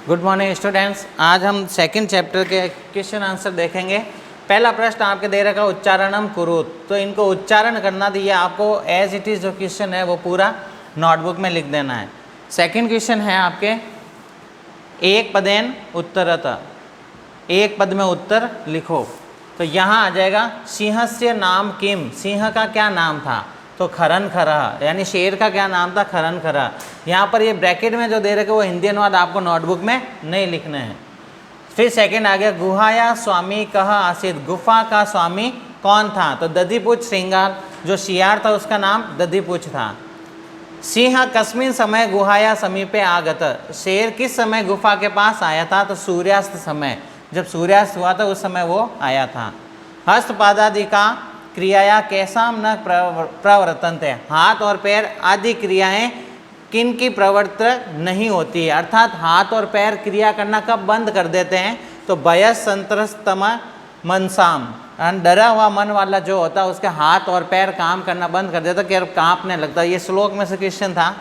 Good morning students. आज हम second chapter के क्वेश्चन आंसर देखेंगे। पहला प्रश्न आपके दे रखा उच्चारणम कुरुत, तो इनको उच्चारण करना दिया आपको, एज इट इज़ जो क्वेश्चन है वो पूरा नोटबुक में लिख देना है। सेकंड क्वेश्चन है आपके एक पदेन उत्तरत, एक पद में उत्तर लिखो। तो यहाँ आ जाएगा सिंहस्य नाम किम, सिंह का क्या नाम था, तो खरन खरा, यानी शेर का क्या नाम था, खरन खरा। यहाँ पर ये ब्रैकेट में जो दे रखे वो हिंदी अनुवाद आपको नोटबुक में नहीं लिखने हैं। फिर सेकंड आ गया गुहाया स्वामी कह आसित, गुफा का स्वामी कौन था, तो दधिपुछ श्रृंगार, जो शियार था उसका नाम दधिपुछ था। सिंह कस्मिन समय गुहाया समीपे आगत, शेर किस समय गुफा के पास आया था, तो सूर्यास्त समय, जब सूर्यास्त हुआ था उस समय वो आया था। हस्तपादादि का क्रियाया कैसाम न प्रवर्तन्ते, हाथ और पैर आदि क्रियाएं किन की प्रवर्त नहीं होती है, अर्थात हाथ और पैर क्रिया करना कब बंद कर देते हैं, तो भय संत्रस्तम मनसाम, डरा हुआ मन वाला जो होता है उसके हाथ और पैर काम करना बंद कर देता, कि कांपने लगता। ये श्लोक में से क्वेश्चन था।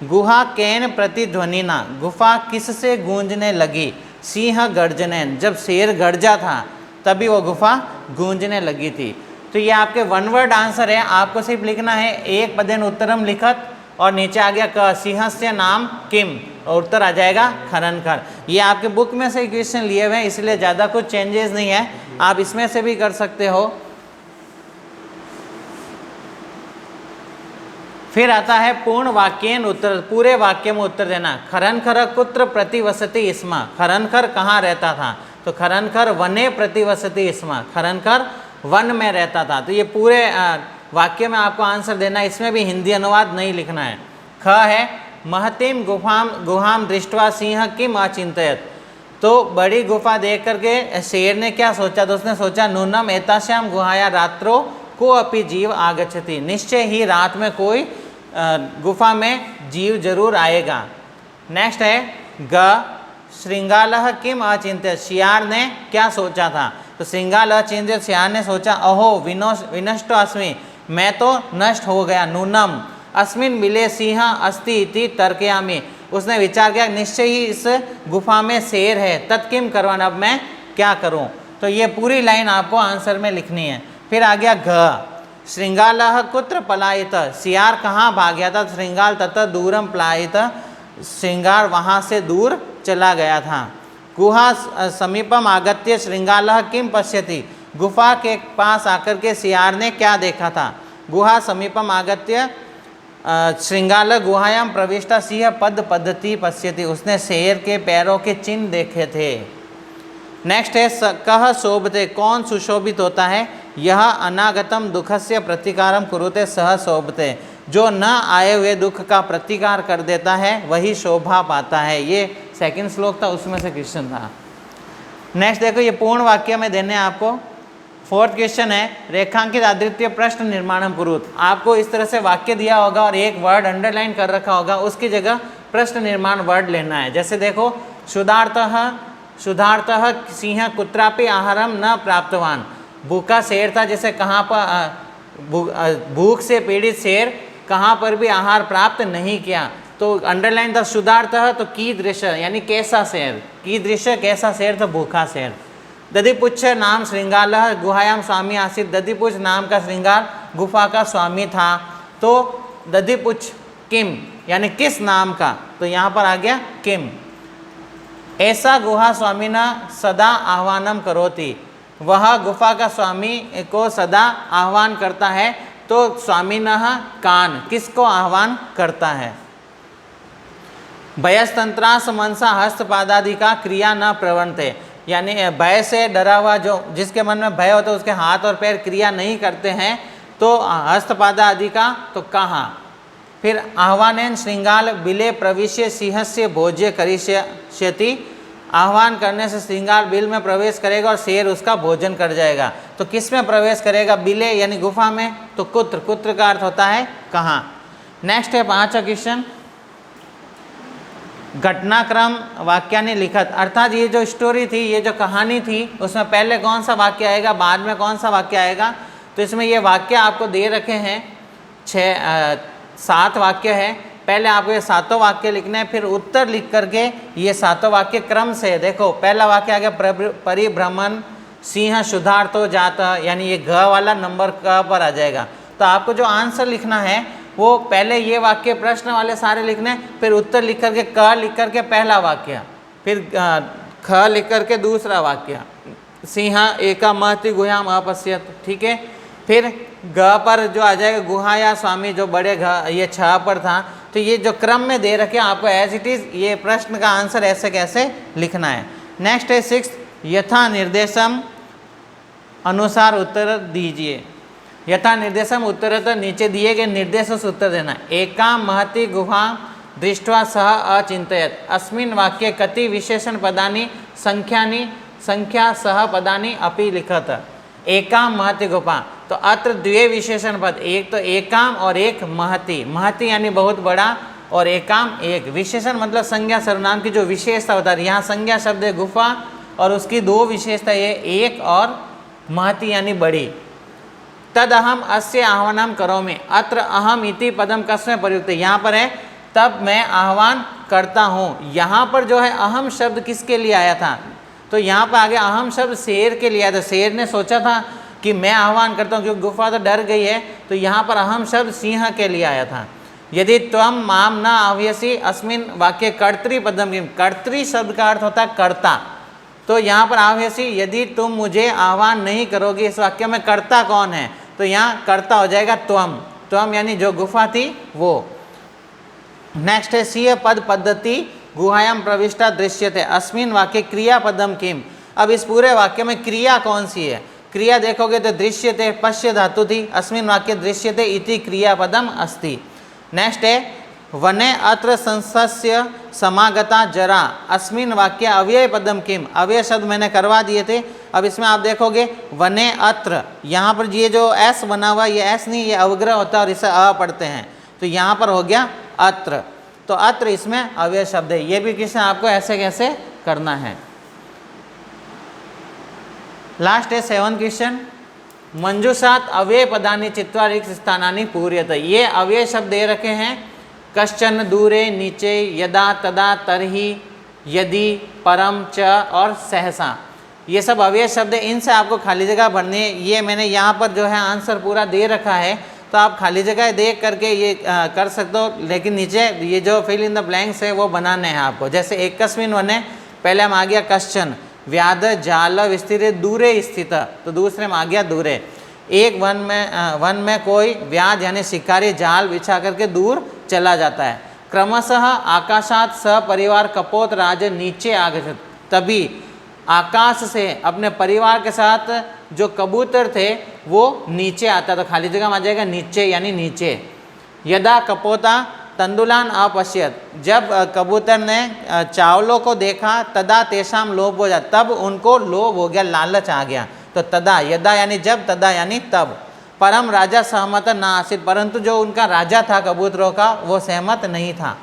गुहा कैन प्रतिध्वनिना, गुफा किससे गूंजने लगी, सिंह गर्जनेन, जब शेर गर्जा था तभी वो गुफा गूंजने लगी थी। तो ये आपके वन वर्ड आंसर है, आपको सिर्फ लिखना है एक पदेन उत्तरम लिखत, और नीचे आ गया क सिंहस्य नाम किम, और उत्तर आ जाएगा खरनखर। ये आपके बुक में से क्वेश्चन लिए हुए हैं, इसलिए ज़्यादा कुछ चेंजेस नहीं है, आप इसमें से भी कर सकते हो। फिर आता है पूर्ण वाक्यन उत्तर, पूरे वाक्य में उत्तर देना। खरनखर कुत्र प्रतिवसति इस्मा, खरनखर कहाँ रहता था, तो खरनखर वने प्रतिवसति इस्मा, खरनखर वन में रहता था। तो ये पूरे वाक्य में आपको आंसर देना है, इसमें भी हिंदी अनुवाद नहीं लिखना है। ख है महतीम गुहाम दृष्टवा सिंह किम अचिंतयत, तो बड़ी गुफा देख करके शेर ने क्या सोचा, तो उसने सोचा नूनम एताश्याम गुहाया रात्रो को अपि जीव आगच्छति, निश्चय ही रात में कोई गुफा में जीव जरूर आएगा। नेक्स्ट है ग श्रृंगालह किम अचिंत्य, शियार ने क्या सोचा था, तो श्रृंगाल अचिंत्य, शियार ने सोचा अहो विनष्टो अस्मि, मैं तो नष्ट हो गया। नूनम अस्मिन मिले सिंह अस्ति इति तर्कयामि, उसने विचार किया निश्चय ही इस गुफा में शेर है, तत्किम करवाना, अब मैं क्या करूं। तो ये पूरी लाइन आपको आंसर में लिखनी है। फिर आ गया घ श्रृंगालह कुत्र पलायित, सियार कहाँ भाग गया था, श्रृंगाल ततः दूरम पलायित, श्रृंगार वहाँ से दूर चला गया था। गुहा समीपम आगत्य श्रृंगालह किम पश्यति, गुफा के पास आकर के सियार ने क्या देखा था। गुहा समीपम आगत्य श्रृंगाल गुहायाम प्रविष्टा सिंह पद पद्धति पश्यति, उसने शेर के पैरों के चिन्ह देखे थे। नेक्स्ट है कह शोभते, कौन सुशोभित होता है, यह अनागतम दुखस्य प्रतिकारम कुरुते सह शोभते, जो न आए हुए दुख का प्रतिकार कर देता है वही शोभा पाता है। ये सेकंड श्लोक था, उसमें से क्वेश्चन था। नेक्स्ट देखो, ये पूर्ण वाक्य में देने आपको। फोर्थ क्वेश्चन है रेखांकित अद्वितीय प्रश्न निर्माणम कुरुत, आपको इस तरह से वाक्य दिया होगा और एक वर्ड अंडरलाइन कर रखा होगा, उसकी जगह प्रश्न निर्माण वर्ड लेना है। जैसे देखो शुद्धार्थः सिंह कुत्रापि आहारम न प्राप्तवान, भूखा शेर था जैसे कहाँ पर भूख से पीड़ित शेर कहाँ पर भी आहार प्राप्त नहीं किया, तो अंडरलाइन था शुद्धार्थः, तो कीदृश यानी कैसा शेर, कीदृश कैसा शेर, तो भूखा शेर। दधिपुच्छ नाम श्रृंगालः गुहायाम स्वामी आसित, दधिपुच्छ नाम का श्रृंगार गुफा का स्वामी था, तो दधिपुच्छ किम यानी किस नाम का, तो यहाँ पर आ गया किम। ऐसा गुहा स्वामी न सदा आह्वानम करोति, वह गुफा का स्वामी को सदा आह्वान करता है, तो स्वामी न कान किसको आह्वान करता है। भयस्तंत्रास मनसा हस्तपादादि का क्रिया न प्रवणते, यानी भय से डरा हुआ जो जिसके मन में भय होता है उसके हाथ और पैर क्रिया नहीं करते हैं, तो हस्तपादा आदि का तो कहाँ। फिर आह्वानेन श्रृंगाल बिले प्रविश्य सिंहस्य भोज्य करिष्यति, आह्वान करने से श्रृंगाल बिल में प्रवेश करेगा और शेर उसका भोजन कर जाएगा। तो किस में प्रवेश करेगा, बिले यानी गुफा में, तो कुत्र, कुत्र का अर्थ होता है कहाँ। नेक्स्ट है पांचवा क्वेश्चन घटनाक्रम वाक्यानि लिखत, अर्थात ये जो स्टोरी थी, ये जो कहानी थी, उसमें पहले कौन सा वाक्य आएगा, बाद में कौन सा वाक्य आएगा। तो इसमें ये वाक्य आपको दे रखे हैं 7 वाक्य है, पहले आपको ये सातों वाक्य लिखने हैं, फिर उत्तर लिख करके ये सातों वाक्य क्रम से, देखो पहला वाक्य आ गया परिभ्रमण सिंह शुद्धार्थो जाता, यानी ये घ वाला नंबर क पर आ जाएगा। तो आपको जो आंसर लिखना है वो पहले ये वाक्य प्रश्न वाले सारे लिखने हैं, फिर उत्तर लिख करके क लिख करके पहला वाक्य, फिर ख लिख करके दूसरा वाक्य, सिंह एका महति गुहायाम अपश्यत, ठीक है। फिर ग पर जो आ जाएगा गुहा या स्वामी, जो बड़े घ ये छ पर था। तो ये जो क्रम में दे रखे आपको एज इट इज ये प्रश्न का आंसर ऐसे कैसे लिखना है। नेक्स्ट है 6, यथा निर्देशम अनुसार उत्तर दीजिए। यथा निर्देशम उत्तर, तो नीचे दिए गए निर्देशों से उत्तर देना। एका महति गुहा दृष्ट्वा सह अचिंतयत, अस्मिन् वाक्ये कति विशेषण पदानि संख्या सह पदानि अपि लिखत। एकाम महति गुफा, तो अत्र द्वे विशेषण पद, एक तो एकाम और एक महति। महति यानी बहुत बड़ा और एकाम एक। विशेषण मतलब संज्ञा सर्वनाम की जो विशेषता होता है, यहाँ संज्ञा शब्द है गुफा और उसकी दो विशेषता ये एक और महति यानी बड़ी। तद अहम अस्य आह्वानम करोमि, अत्र अहम इति पदम कस्मै प्रयुक्त, यहाँ पर है तब मैं आह्वान करता हूँ। यहाँ पर जो है अहम शब्द किसके लिए आया था, तो यहाँ पर आगे अहम शब्द शेर के लिए आया था। शेर ने सोचा था कि मैं आह्वान करता हूँ क्योंकि गुफा तो डर गई है, तो यहाँ पर अहम शब्द सिंह के लिए आया था। यदि त्वम माम न आह्वयसि अस्मिन् वाक्य कर्तृ पदम किम, कर्तृ शब्द का अर्थ होता है कर्ता, तो यहाँ पर आह्वयसि यदि तुम मुझे आह्वान नहीं करोगे, इस वाक्य में कर्ता कौन है, तो यहाँ कर्ता हो जाएगा त्वम। त्वम यानी जो गुफा थी वो। नेक्स्ट है सिंह पद पद्धति गुहायाम प्रविष्टा दृश्यते, अस्मिन् वाक्य क्रिया पदम किम। अब इस पूरे वाक्य में क्रिया कौन सी है, क्रिया देखोगे तो दृश्यते पश्य धातु थी, अस्मिन् वाक्य दृश्यते इति क्रिया पदम अस्ति। नेक्स्ट है वने अत्र संसस्य समागता जरा, अस्मिन् वाक्य अव्यय पदम किम। अव्यय शब्द मैंने करवा दिए थे, अब इसमें आप देखोगे वने अत्र, यहाँ पर ये जो एस बना हुआ ये एस नहीं, ये अवग्रह होता है और इसे अ पढ़ते हैं, तो यहाँ पर हो गया अत्र, तो अत्र इसमें अव्यय शब्द है। ये भी क्वेश्चन आपको ऐसे कैसे करना है। लास्ट है 7 क्वेश्चन, मंजूषात अव्यय पदानि चित्वा रिक्त स्थानानि पूर्यत। ये अव्यय शब्द दे रखे हैं, कश्चन, दूरे, नीचे, यदा, तदा, तरहि, यदि, परम, च और सहसा, ये सब अव्यय शब्द है। इनसे आपको खाली जगह भरनी है। ये मैंने यहाँ पर जो है आंसर पूरा दे रखा है, तो आप खाली जगह देख करके ये कर सकते हो, लेकिन नीचे ये जो फिल इन द ब्लैंक्स है वो बनाने हैं आपको। जैसे एकस्मिन् वने, पहले हम आ गया कश्चन, व्याध जाल विस्तीर दूरे स्थित, तो दूसरे में आ गया दूरे। एक वन में कोई व्याध यानी शिकारी जाल बिछा करके दूर चला जाता है। क्रमशः आकाशात स परिवार कपोत राज नीचे आगछत, तभी आकाश से अपने परिवार के साथ जो कबूतर थे वो नीचे आता, तो खाली जगह में आ जाएगा नीचे यानी नीचे। यदा कपोता तंदुलान अपश्यत, जब कबूतर ने चावलों को देखा, तदा तेषाम लोभ हो जा, तब उनको लोभ हो गया, लालच आ गया, तो तदा, यदा यानी जब, तदा यानी तब। परम राजा सहमत न आसीत, परंतु जो उनका राजा था कबूतरों का वो सहमत नहीं था।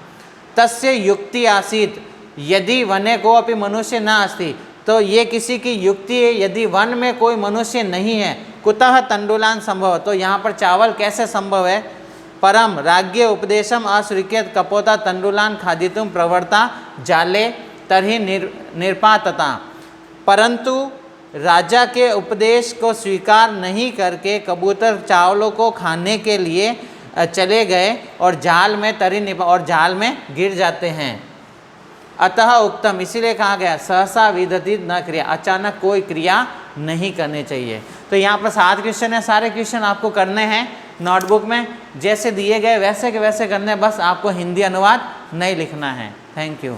तस्य युक्ति आसीत, यदि वने को अपि मनुष्य न अस्ति, तो ये किसी की युक्ति है, यदि वन में कोई मनुष्य नहीं है। कुतः तंडुलान संभव, तो यहाँ पर चावल कैसे संभव है। परम राज्ञ उपदेशम अस्वीकृत कपोता तंडुलान खादितुम प्रवर्ता जाले तरहि निर्पातता, परंतु राजा के उपदेश को स्वीकार नहीं करके कबूतर चावलों को खाने के लिए चले गए और जाल में तरी और जाल में गिर जाते हैं। अतः उत्तम, इसीलिए कहा गया सहसा विदधि न क्रिया, अचानक कोई क्रिया नहीं करनी चाहिए। तो यहाँ पर 7 क्वेश्चन है, सारे क्वेश्चन आपको करने हैं नोटबुक में, जैसे दिए गए वैसे के वैसे करने, बस आपको हिंदी अनुवाद नहीं लिखना है। Thank you.